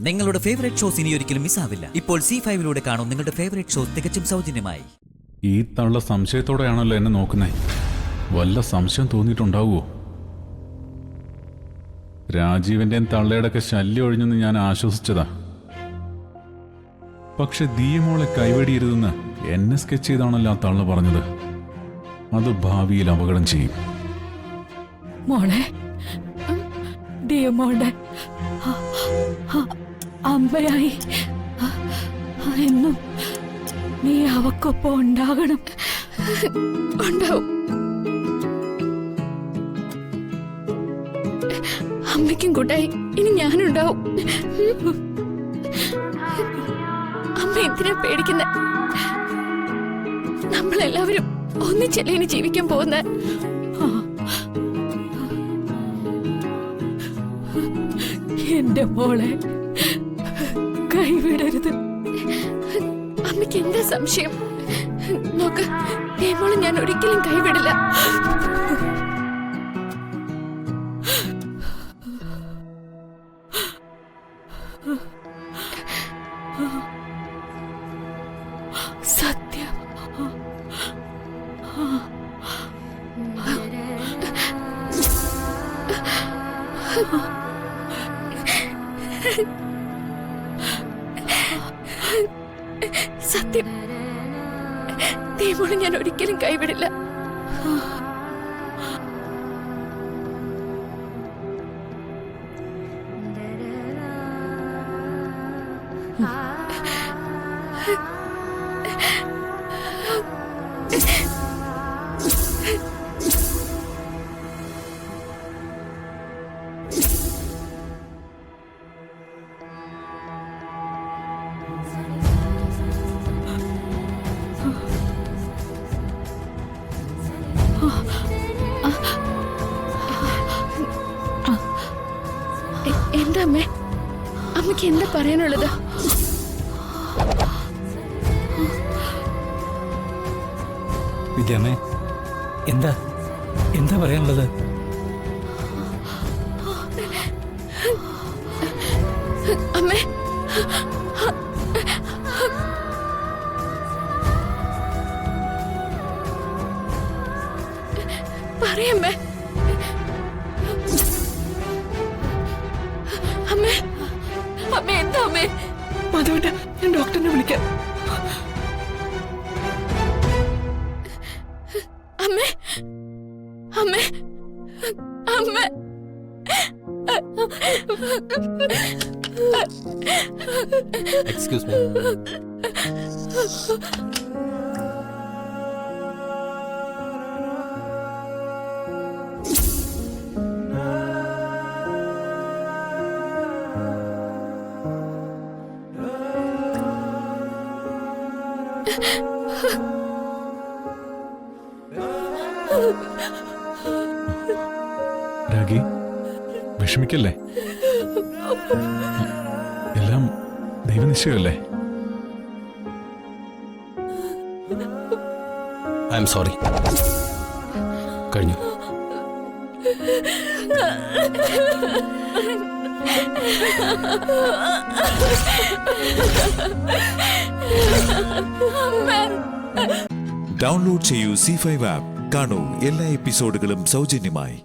നിങ്ങളുടെ favourite shows ഇനി ഒരിക്കലും മിസ്സാവില്ല. ഇപ്പോൾ C5 കാണും നിങ്ങളുടെ ഫേവറേറ്റ് ഷോസ് തികച്ചും സൗജന്യമായി. ഈ തള്ള സംശയത്തോടെയാണല്ലോ എന്നെ നോക്കുന്നേ. വല്ല സംശയം തോന്നിയിട്ടുണ്ടാവുമോ? രാജീവിന്റെയും തള്ളയുടെയൊക്കെ ശല്യം ഒഴിഞ്ഞെന്ന് ഞാൻ ആശ്വസിച്ചതാ. പക്ഷെ ദിയമോളെ കൈവെടിയരുതെന്ന് എന്നെ സ്കെച്ച് ചെയ്താണല്ലോ ആ തള്ള പറഞ്ഞത്. അത് ഭാവിയിൽ അപകടം ചെയ്യും. മോളെ, ദിയമോളുടെ അമ്മയായി എന്നും നീ അവക്കൊപ്പം ഉണ്ടാകണം. ഉണ്ടാവും. അമ്മയ്ക്കും കൂട്ടായി ഇനി ഞാനുണ്ടാവും. അമ്മ എന്തിനാ പേടിക്കുന്ന? നമ്മളെല്ലാവരും ഒന്നിച്ചല്ലേ ഇനി ജീവിക്കാൻ പോകുന്ന. എന്റെ മോളെ കൈവിടരുത്. അമ്മയ്ക്ക് എന്താ സംശയം? നോക്ക്, മോളെ ഞാൻ ഒരിക്കലും കൈവിടില്ല. സത്യം. സത്യം, മോളെ ഞാൻ ഒരിക്കലും കൈവിടില്ല. എന്താ അമ്മേ? അമ്മയ്ക്ക് എന്താ പറയാനുള്ളത്? വിദ്യാമ്മേ, എന്താ എന്താ പറയാനുള്ളത്? അമ്മേ, പറയമ്മേ. അമ്മേ, അമ്മേ, എന്താ അമ്മേ? മധുവിന്റെ, ഞാൻ ഡോക്ടറിനെ വിളിക്കാം. അമ്മേ, അമ്മേ, അമ്മേ. Excuse me. രാഗി, വിഷമിക്കല്ലേ. എല്ലാം ദൈവനിശ്ചയമല്ലേ. I am sorry. കഴിഞ്ഞു. ഡൗൺലോഡ് ചെയ്യൂ C5 ആപ്പ്. കാണൂ എല്ലാ എപ്പിസോഡുകളും സൗജന്യമായി.